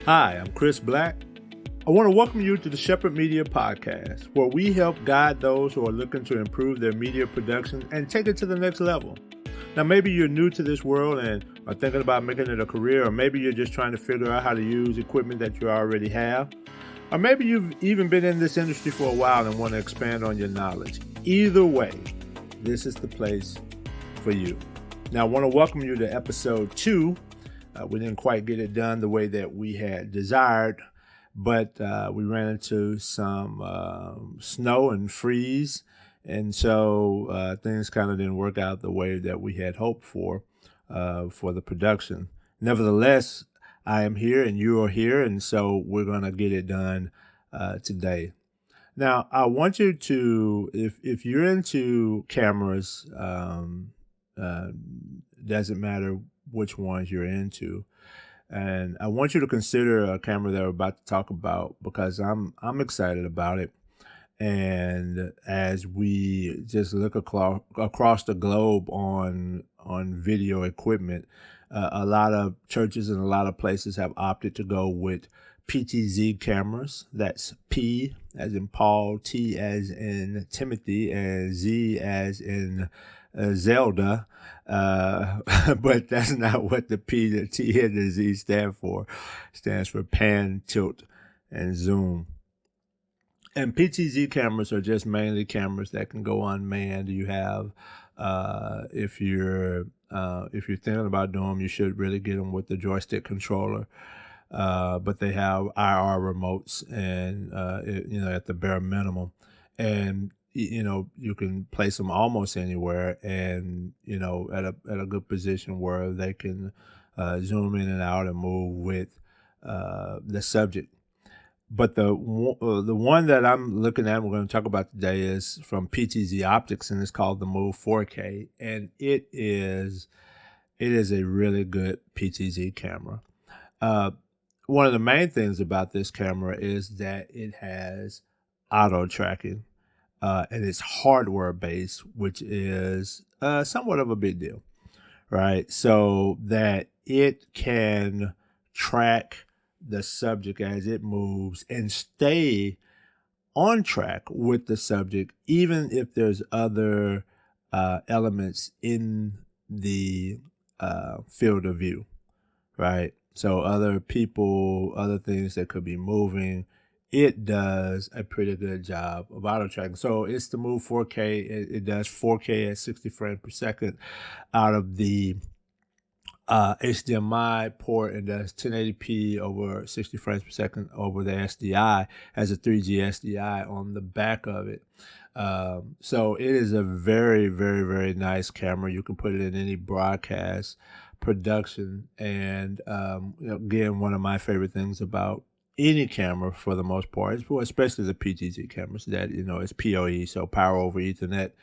Hi, I'm Chris Black. I want to welcome you to the Shepherd Media Podcast, where we help guide those who are looking to improve their media production and take it to the next level. Now, maybe you're new to this world and are thinking about making it a career, or maybe you're just trying to figure out how to use equipment that you already have, or maybe you've even been in this industry for a while and want to expand on your knowledge. Either way, this is the place for you. Now, I want to welcome you to episode 2. We didn't quite get it done the way that we had desired, but we ran into some snow and freeze, and so things kind of didn't work out the way that we had hoped for the production. Nevertheless, I am here and you are here, and so we're going to get it done today. Now, I want you to, if you're into cameras, doesn't matter which ones you're into, and I want you to consider a camera that we're about to talk about, because I'm excited about it. And as we just look across the globe on video equipment, a lot of churches and a lot of places have opted to go with PTZ cameras. That's P as in Paul, T as in Timothy, and Z as in Zelda, but that's not what the P, the T, and the Z stand for. It stands for pan, tilt, and zoom. And PTZ cameras are just mainly cameras that can go unmanned. You have, if you're thinking about doing them, you should really get them with the joystick controller. But they have IR remotes, and at the bare minimum, and you can place them almost anywhere, and at a good position where they can zoom in and out and move with the subject. But the one that I'm looking at, we're going to talk about today, is from PTZOptics, and it's called the Move 4K, and it is a really good PTZ camera. One of the main things about this camera is that it has auto tracking, and it's hardware based, which is somewhat of a big deal, right? So that it can track the subject as it moves and stay on track with the subject, even if there's other elements in the field of view, right? So other people, other things that could be moving, it does a pretty good job of auto tracking. So it's the Move 4K. It does 4K at 60 frames per second out of the HDMI port, and does 1080p over 60 frames per second over the SDI, has a 3G SDI on the back of it. So it is a very, very, very nice camera. You can put it in any broadcast production. And again, one of my favorite things about any camera, for the most part, especially the PTZ cameras, that it's PoE, so power over Ethernet,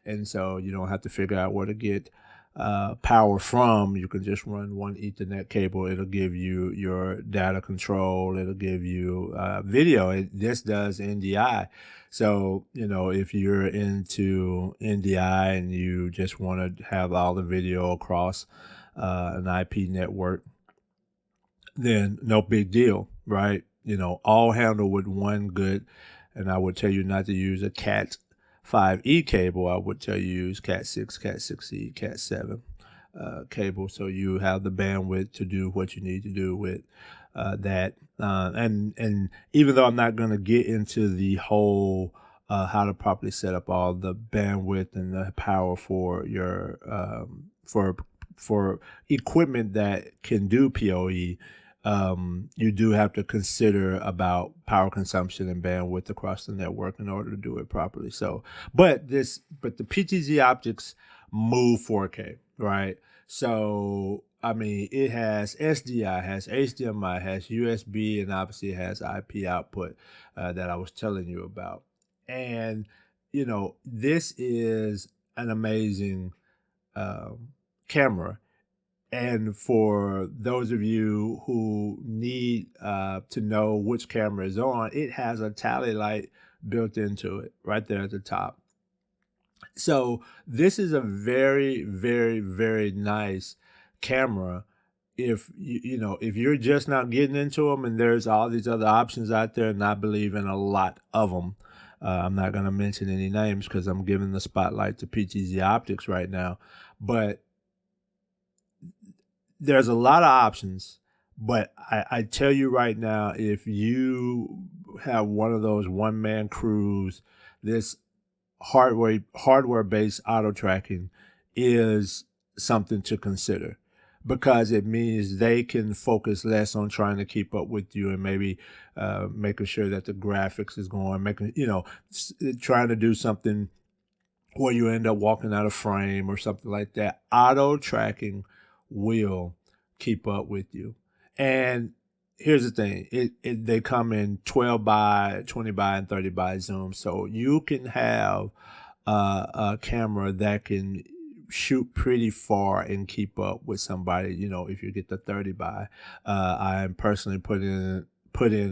and so you don't have to figure out where to get power from. You can just run one Ethernet cable. It'll give you your data control. It'll give you video. This does NDI. So, if you're into NDI and you just want to have all the video across an IP network, then no big deal, right? All handled with one good, and I would tell you not to use a Cat 5E cable. I would tell you use Cat 6, Cat 6E, Cat 7 cable, so you have the bandwidth to do what you need to do with that. And even though I'm not going to get into the whole how to properly set up all the bandwidth and the power for your for equipment that can do PoE, you do have to consider about power consumption and bandwidth across the network in order to do it properly. So, but the PTZOptics Move 4K, right? So, I mean, it has SDI, has HDMI, has USB, and obviously it has IP output that I was telling you about. And, this is an amazing camera. And for those of you who need to know which camera is on, it has a tally light built into it right there at the top. So this is a very, very, very nice camera if if you're just not getting into them, and there's all these other options out there, and I believe in a lot of them. I'm not going to mention any names because I'm giving the spotlight to PTZOptics right now, but there's a lot of options. But I tell you right now, if you have one of those one-man crews, this hardware based auto tracking is something to consider, because it means they can focus less on trying to keep up with you, and maybe making sure that the graphics is going, making trying to do something where you end up walking out of frame or something like that. Auto tracking will keep up with you. And here's the thing, they come in 12 by 20 by and 30 by zoom, so you can have a camera that can shoot pretty far and keep up with somebody. If you get the 30 by, I personally put in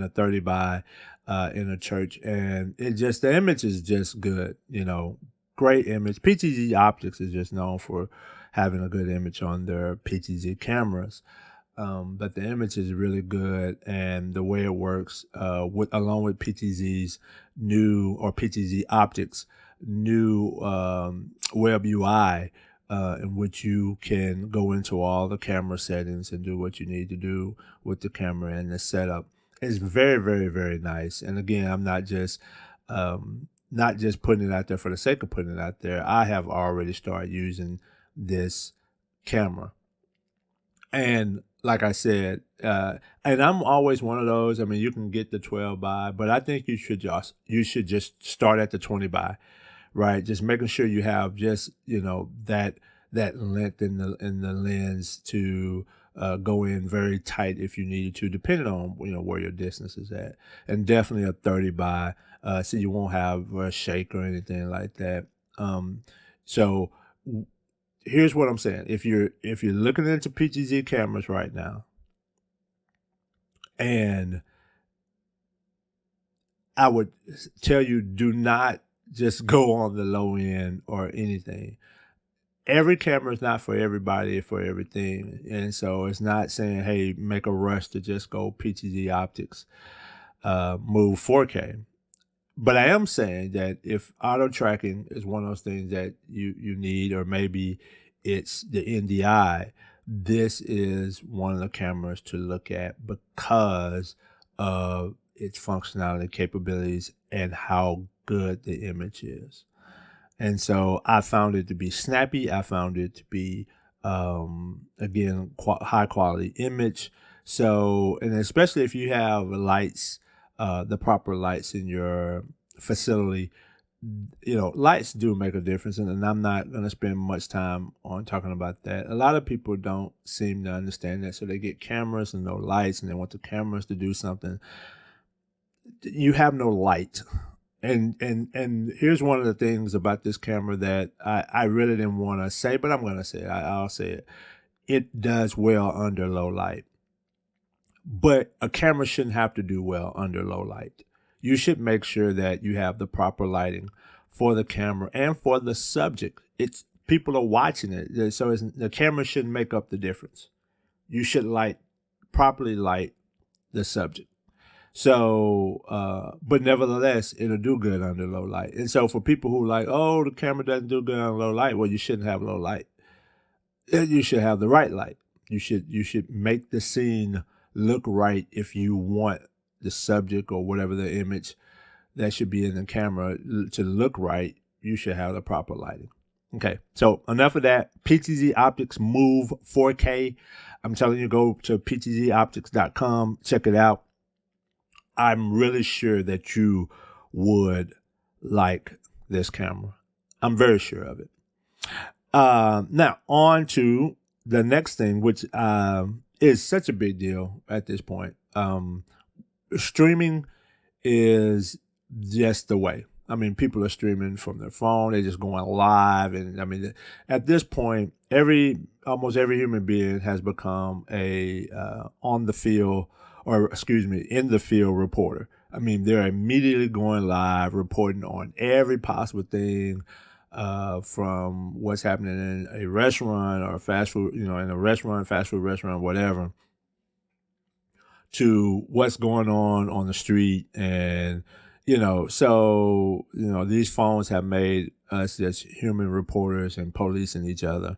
a 30 by in a church, and the image is just good. Great image. PTZOptics is just known for having a good image on their PTZ cameras. But the image is really good, and the way it works, along with PTZ's new, or PTZOptics new web UI, in which you can go into all the camera settings and do what you need to do with the camera and the setup. It's very, very, very nice. And again, I'm not just putting it out there for the sake of putting it out there. I have already started using this camera. And like I said, and I'm always one of those. I mean, you can get the 12 by, but I think you should just start at the 20 by, right? Just making sure you have just that length in the lens to go in very tight if you needed to, depending on where your distance is at, and definitely a 30 by, so you won't have a shake or anything like that. So here's what I'm saying. If you're looking into PTZ cameras right now, and I would tell you, do not just go on the low end or anything. Every camera is not for everybody, for everything. And so it's not saying, hey, make a rush to just go PTZOptics, move 4K. But I am saying that if auto tracking is one of those things that you need, or maybe it's the NDI, this is one of the cameras to look at because of its functionality, capabilities, and how good the image is. And so I found it to be snappy. I found it to be, again, high quality image. So, and especially if you have lights, the proper lights in your facility, lights do make a difference. And I'm not going to spend much time on talking about that. A lot of people don't seem to understand that. So they get cameras and no lights, and they want the cameras to do something. You have no light. And here's one of the things about this camera that I really didn't want to say, but I'm going to say it. I'll say it. It does well under low light. But a camera shouldn't have to do well under low light. You should make sure that you have the proper lighting for the camera and for the subject. People are watching it, so the camera shouldn't make up the difference. You should properly light the subject. So, but nevertheless, it'll do good under low light. And so for people who the camera doesn't do good on low light, well, you shouldn't have low light. You should have the right light. You should make the scene look right. If you want the subject or whatever the image that should be in the camera to look right, you should have the proper lighting. Okay, so enough of that. PTZOptics Move 4K. I'm telling you, go to PTZOptics.com, check it out. I'm really sure that you would like this camera. I'm very sure of it. Now, on to the next thing, which is such a big deal at this point. Streaming is just the way. I mean, people are streaming from their phone. They're just going live. And I mean, at this point, almost every human being has become a in the field reporter. I mean, they're immediately going live, reporting on every possible thing from what's happening in a restaurant or fast food, in a restaurant, fast food restaurant, whatever, to what's going on the street. And, so, these phones have made us as human reporters and policing each other.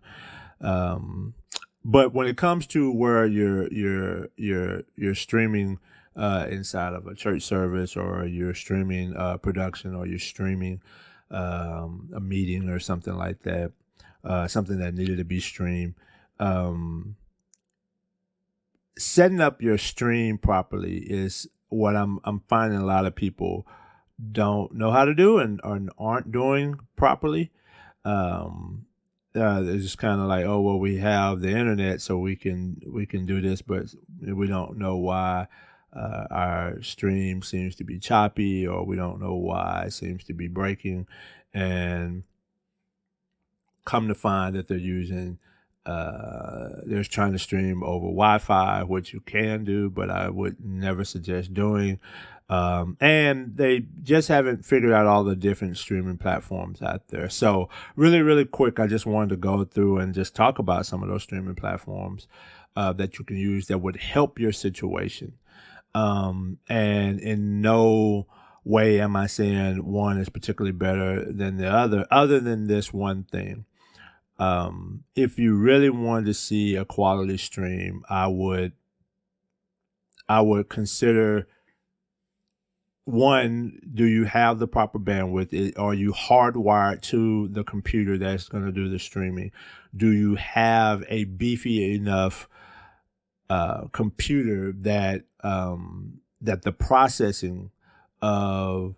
But when it comes to where you're streaming inside of a church service, or you're streaming production, or you're streaming a meeting or something like that, something that needed to be streamed, setting up your stream properly is what I'm finding a lot of people don't know how to do and aren't doing properly. It's just kind of like, oh well, we have the internet, so we can do this, but we don't know why our stream seems to be choppy, or we don't know why it seems to be breaking, and come to find that they're trying to stream over Wi-Fi, which you can do, but I would never suggest doing. And they just haven't figured out all the different streaming platforms out there. So really, really quick, I just wanted to go through and just talk about some of those streaming platforms that you can use that would help your situation. And in no way am I saying one is particularly better than the other than this one thing. If you really wanted to see a quality stream, I would consider, one, do you have the proper bandwidth? Are you hardwired to the computer that's going to do the streaming? Do you have a beefy enough computer that that the processing of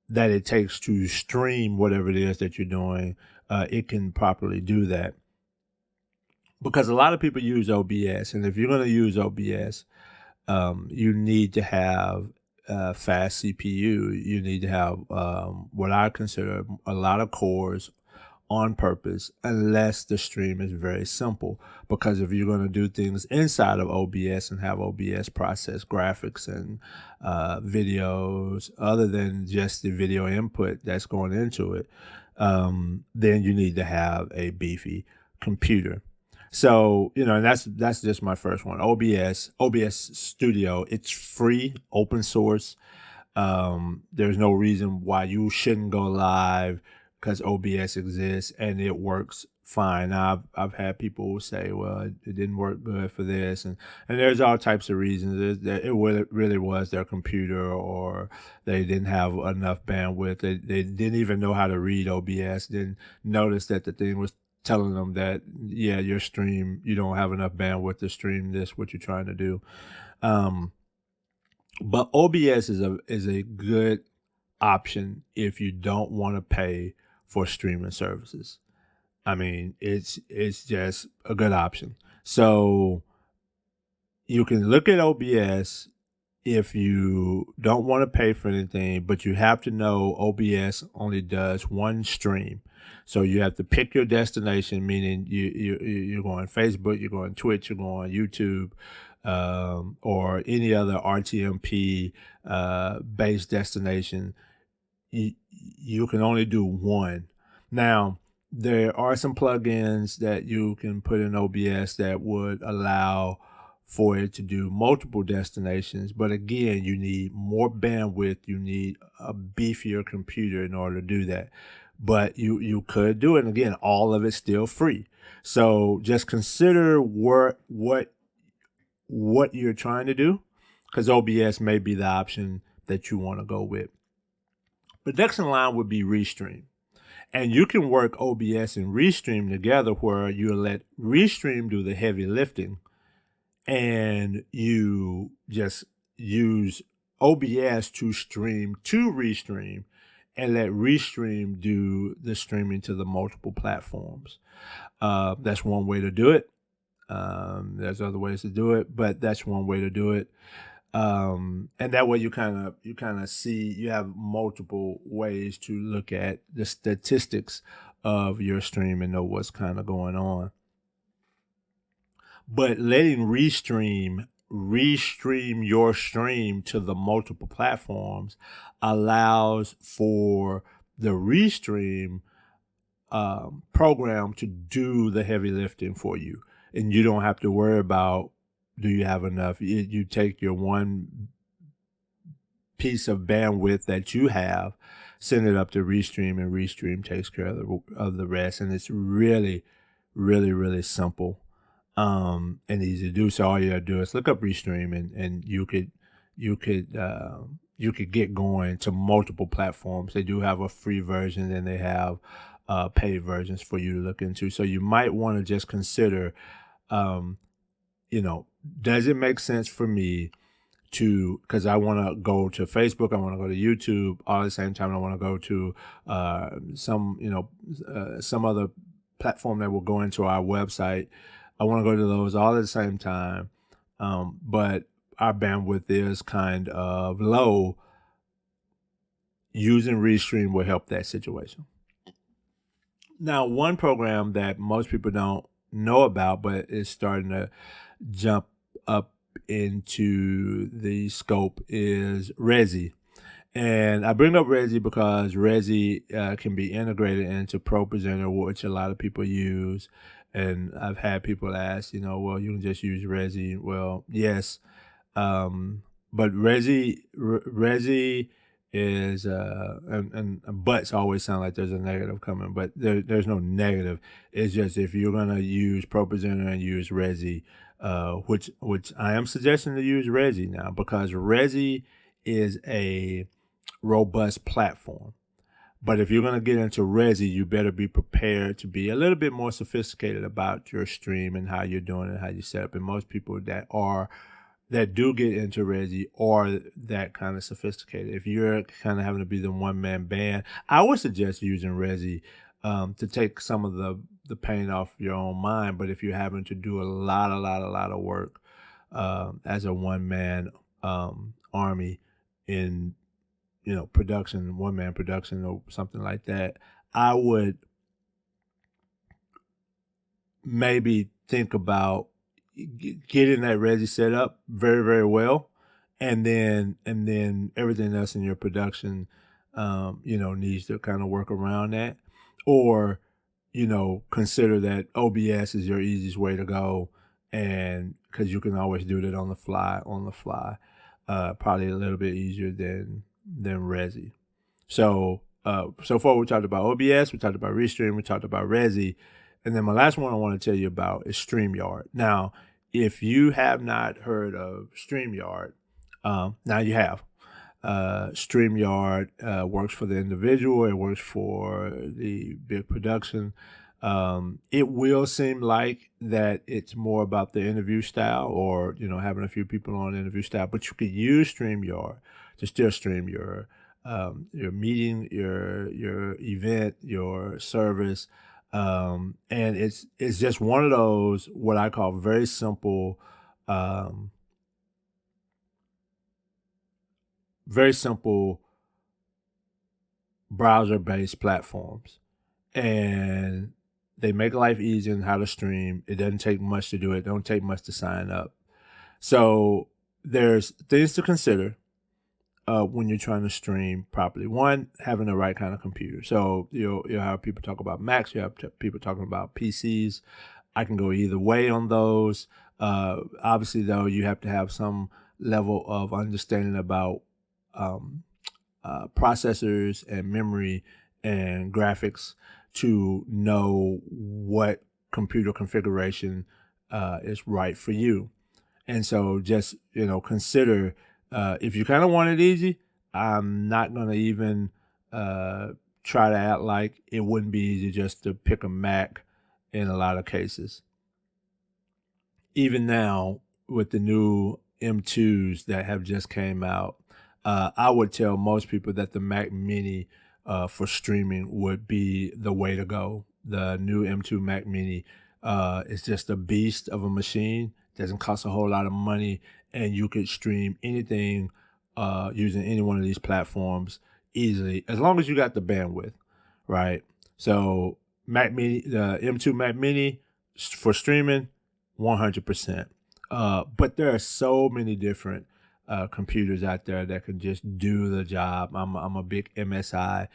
that it takes to stream whatever it is that you're doing, it can properly do that? Because a lot of people use OBS, and if you're going to use OBS, you need to have fast CPU. You need to have what I consider a lot of cores on purpose, unless the stream is very simple. Because if you're going to do things inside of OBS and have OBS process graphics and videos other than just the video input that's going into it, then you need to have a beefy computer. So, and that's just my first one. OBS Studio. It's free, open source. There's no reason why you shouldn't go live, because OBS exists and it works fine. Now, I've had people say, well, it didn't work good for this, and there's all types of reasons. It really was their computer, or they didn't have enough bandwidth. They didn't even know how to read OBS. Didn't notice that the thing was telling them that, yeah, your stream, you don't have enough bandwidth to stream this, what you're trying to do. But OBS is a good option if you don't want to pay for streaming services. I mean, it's just a good option. So you can look at OBS if you don't want to pay for anything, but you have to know OBS only does one stream. So you have to pick your destination, meaning you're going Facebook, you're going Twitch, you're going YouTube, or any other RTMP based destination. You can only do one. Now, there are some plugins that you can put in OBS that would allow for it to do multiple destinations. But again, you need more bandwidth. You need a beefier computer in order to do that. But you could do it. And again, all of it's still free. So just consider what you're trying to do, because OBS may be the option that you want to go with. But next in line would be Restream. And you can work OBS and Restream together, where you let Restream do the heavy lifting, and you just use OBS to stream to Restream, and let Restream do the streaming to the multiple platforms. That's one way to do it. There's other ways to do it, but that's one way to do it. And that way you kind of see, you have multiple ways to look at the statistics of your stream and know what's kind of going on. But letting Restream your stream to the multiple platforms allows for the Restream program to do the heavy lifting for you, and you don't have to worry about, do you have enough? You take your one piece of bandwidth that you have, send it up to Restream, and Restream takes care of the rest. And it's really, really, really simple and easy to do. So all you gotta do is look up Restream, and you could get going to multiple platforms. They do have a free version, and they have paid versions for you to look into. So you might want to just consider, does it make sense for me to, because I want to go to Facebook, I want to go to YouTube, all at the same time I want to go to some other platform that will go into our website. I want to go to those all at the same time, but our bandwidth is kind of low. Using Restream will help that situation. Now, one program that most people don't know about, but is starting to jump up into the scope, is Resi. And I bring up Resi because Resi can be integrated into ProPresenter, which a lot of people use. And I've had people ask, well, you can just use Resi. Well, yes, but Resi is and buts always sound like there's a negative coming, but there's no negative. It's just, if you're gonna use ProPresenter and use Resi, which I am suggesting to use Resi now, because Resi is a robust platform. But if you're going to get into Resi, you better be prepared to be a little bit more sophisticated about your stream and how you're doing it, how you set up. And most people that do get into Resi are that kind of sophisticated. If you're kind of having to be the one-man band, I would suggest using Resi to take some of the pain off your own mind. But if you're having to do a lot of work as a one-man army in production, one-man production or something like that, I would maybe think about getting that Resi set up very, very well, and then everything else in your production needs to kind of work around that. Or consider that OBS is your easiest way to go, and because you can always do that on the fly, probably a little bit easier than Resi. So far we talked about OBS, we talked about Restream, we talked about Resi, and then my last one I want to tell you about is StreamYard. Now, if you have not heard of StreamYard, now you have. StreamYard works for the individual, it works for the big production. It will seem like that it's more about the interview style, or having a few people on interview style, but you could use StreamYard to still stream your meeting, your event, your service, and it's just one of those, what I call very simple browser-based platforms, and they make life easy in how to stream. It doesn't take much to do it. It don't take much to sign up. So there's things to consider when you're trying to stream properly. One, having the right kind of computer. So you'll have people talk about Macs, you have people talking about PCs. I can go either way on those. Obviously, though, you have to have some level of understanding about processors and memory and graphics to know what computer configuration is right for you. And so just, consider, if you kind of want it easy, I'm not going to even try to act like it wouldn't be easy just to pick a Mac in a lot of cases. Even now, with the new M2s that have just came out, I would tell most people that the Mac Mini for streaming would be the way to go. The new M2 Mac Mini is just a beast of a machine. Doesn't cost a whole lot of money, and you could stream anything using any one of these platforms easily, as long as you got the bandwidth, right? So Mac Mini, the M2 Mac Mini for streaming, 100%. But there are so many different computers out there that can just do the job. I'm a big MSI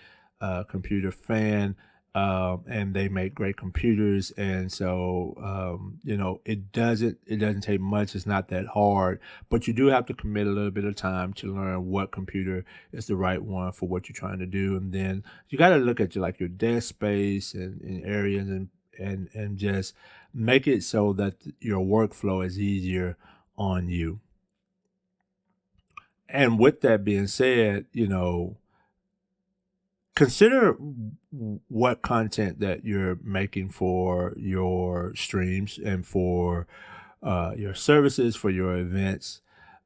computer fan. and they make great computers. And so, it doesn't take much. It's not that hard, but you do have to commit a little bit of time to learn what computer is the right one for what you're trying to do. And then you got to look at your desk space and areas and just make it so that your workflow is easier on you. And with that being said, consider what content that you're making for your streams and for your services, for your events.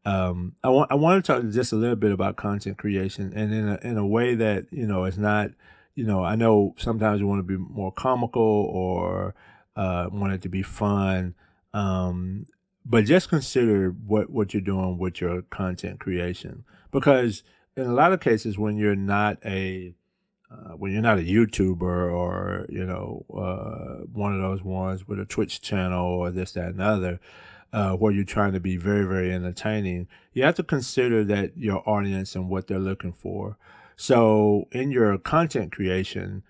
I want to talk just a little bit about content creation, and in a way that it's not. I know sometimes you want to be more comical or want it to be fun, but just consider what you're doing with your content creation, because in a lot of cases when you're not a YouTuber or one of those ones with a Twitch channel or this, that, and the other, where you're trying to be very, very entertaining, you have to consider that your audience and what they're looking for. So in your content creation,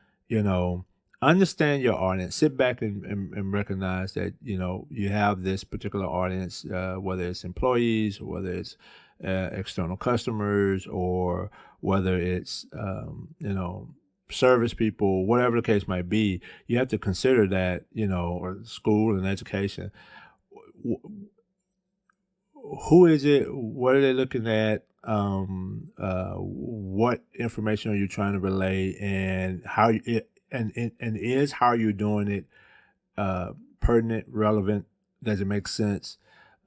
understand your audience. Sit back and recognize that you have this particular audience, whether it's employees or whether it's external customers or whether it's service people, whatever the case might be. You have to consider that, or school and education. Who is it? What are they looking at? What information are you trying to relay, and how is how you're doing it pertinent, relevant? Does it make sense?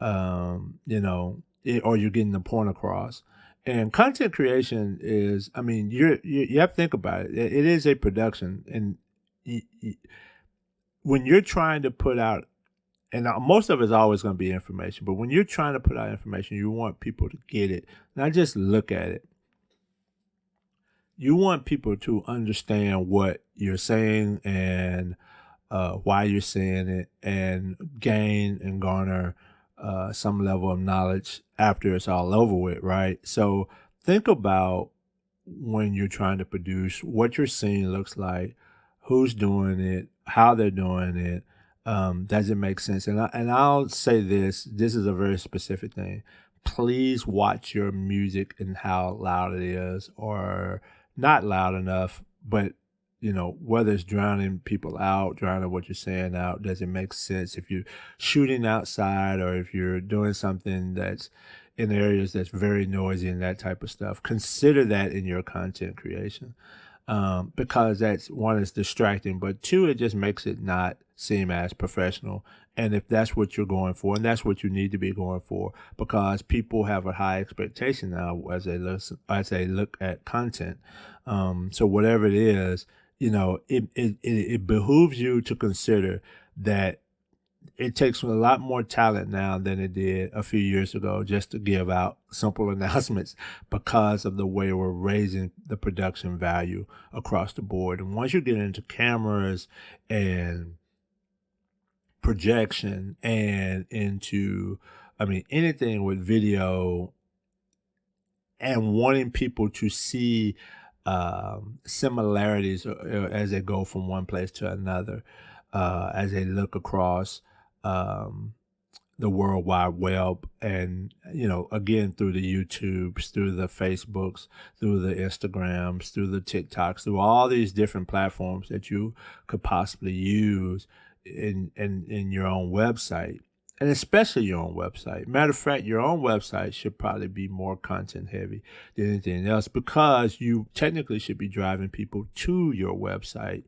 Or you're getting the point across. And content creation is, you have to think about it. It is a production, and when you're trying to put out, and most of it's always going to be information, but when you're trying to put out information, you want people to get it, not just look at it. You want people to understand what you're saying and why you're saying it, and gain and garner some level of knowledge after it's all over with, right? So think about when you're trying to produce what your scene looks like, who's doing it, how they're doing it. Does it make sense? And I'll say this is a very specific thing. Please watch your music and how loud it is, or not loud enough, but whether it's drowning people out, drowning what you're saying out. Does it make sense? If you're shooting outside, or if you're doing something that's in areas that's very noisy and that type of stuff, consider that in your content creation. Because that's, one, is distracting, but two, it just makes it not seem as professional. And if that's what you're going for, and that's what you need to be going for, because people have a high expectation now as they look at content. So whatever it is, it behooves you to consider that it takes a lot more talent now than it did a few years ago just to give out simple announcements, because of the way we're raising the production value across the board. And once you get into cameras and projection and into, anything with video, and wanting people to see similarities as they go from one place to another, as they look across the World Wide Web, and again, through the YouTubes, through the Facebooks, through the Instagrams, through the TikToks, through all these different platforms that you could possibly use in your own website, and especially your own website. Matter of fact, your own website should probably be more content heavy than anything else, because you technically should be driving people to your website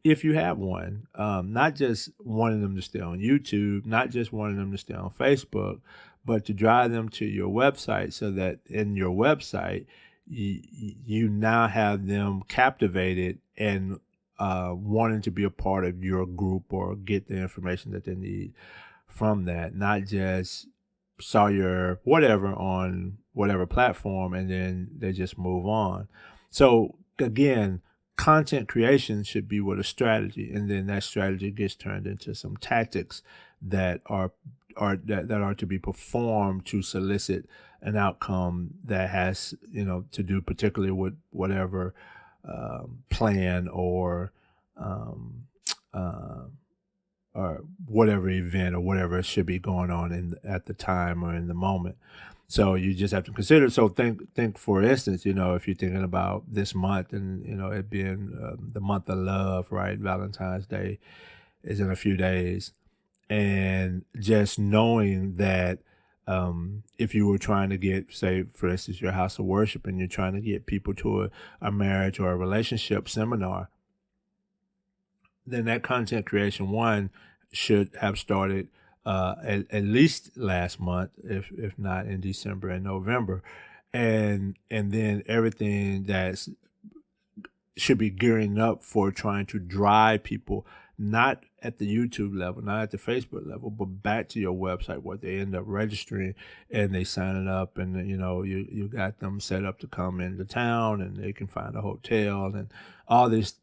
if you have one, not just wanting them to stay on YouTube, not just wanting them to stay on Facebook, but to drive them to your website, so that in your website, you now have them captivated and wanting to be a part of your group or get the information that they need from that, not just saw your whatever on whatever platform and then they just move on. So again, content creation should be with a strategy, and then that strategy gets turned into some tactics that are to be performed to solicit an outcome that has to do particularly with whatever plan or um, uh, or whatever event or whatever should be going on at the time or in the moment. So you just have to consider. So think for instance, if you're thinking about this month and, it being the month of love, right? Valentine's Day is in a few days. And just knowing that if you were trying to get, say, for instance, your house of worship and you're trying to get people to a marriage or a relationship seminar, then that content creation one should have started at least last month, if not in December and November, and then everything that's should be gearing up for trying to drive people, not at the YouTube level, not at the Facebook level, but back to your website where they end up registering and they signing up, and you got them set up to come into town and they can find a hotel and all these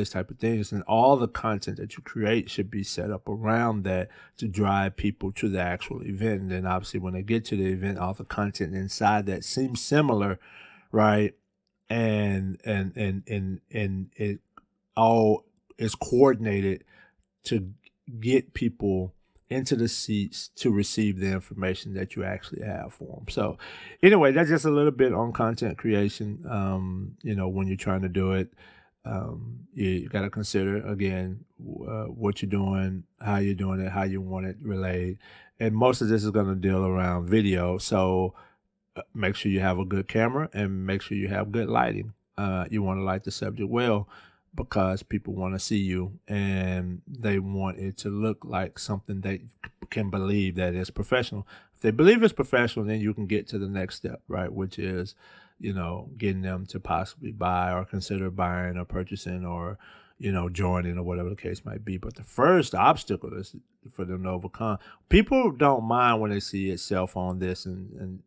type of things, and all the content that you create should be set up around that to drive people to the actual event. And then obviously when they get to the event, all the content inside that seems similar, right? And it all is coordinated to get people into the seats to receive the information that you actually have for them. So anyway, that's just a little bit on content creation. When you're trying to do it, you got to consider again what you're doing, how you're doing it, how you want it relayed. And most of this is going to deal around video. So make sure you have a good camera and make sure you have good lighting. You want to light the subject well because people want to see you and they want it to look like something they can believe that is professional. If they believe it's professional, then you can get to the next step, right? Which is, getting them to possibly buy or consider buying or purchasing or, joining or whatever the case might be. But the first obstacle is for them to overcome. People don't mind when they see itself on this and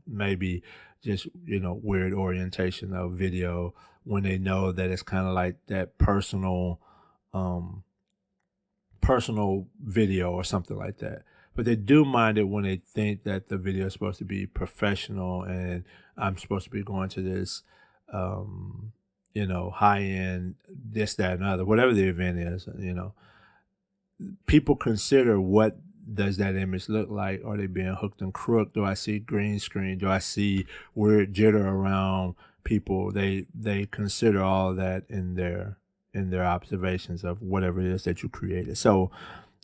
maybe just, weird orientation of video when they know that it's kind of like that personal video or something like that. But they do mind it when they think that the video is supposed to be professional and I'm supposed to be going to this, high end, this, that, and other, whatever the event is, people consider what does that image look like? Are they being hooked and crooked? Do I see green screen? Do I see weird jitter around people? They consider all of that in their observations of whatever it is that you created. So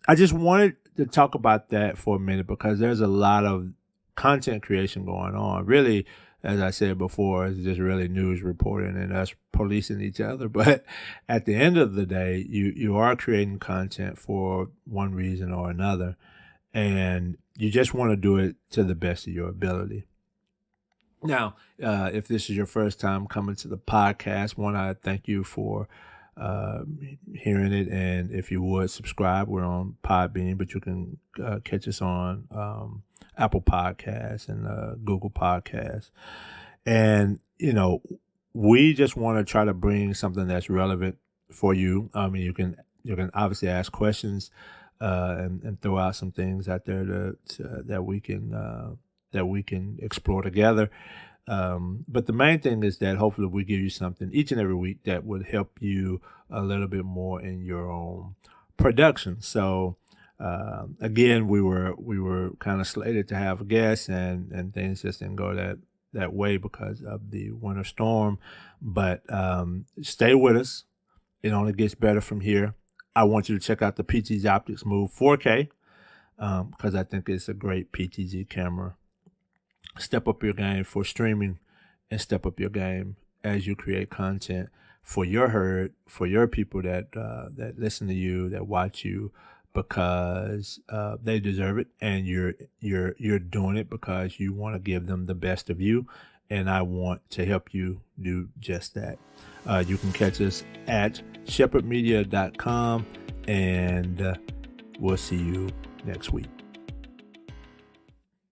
I just wanted to talk about that for a minute because there's a lot of content creation going on. Really, as I said before, it's just really news reporting and us policing each other. But at the end of the day, you are creating content for one reason or another, and you just want to do it to the best of your ability. Now, if this is your first time coming to the podcast, I thank you for hearing it, and if you would subscribe. We're on Podbean, but you can catch us on Apple Podcasts and Google Podcasts. And we just want to try to bring something that's relevant for you. I mean, you can obviously ask questions and throw out some things out there that we can explore together. But the main thing is that hopefully we give you something each and every week that would help you a little bit more in your own production. So again, we were kind of slated to have a guest, and things just didn't go that way because of the winter storm. But stay with us. It only gets better from here. I want you to check out the PTZOptics Move 4K because I think it's a great PTZ camera. Step up your game for streaming and step up your game as you create content for your herd, for your people that listen to you, that watch you, because they deserve it, and you're doing it because you want to give them the best of you, and I want to help you do just that. You can catch us at shepherdmedia.com, and we'll see you next week.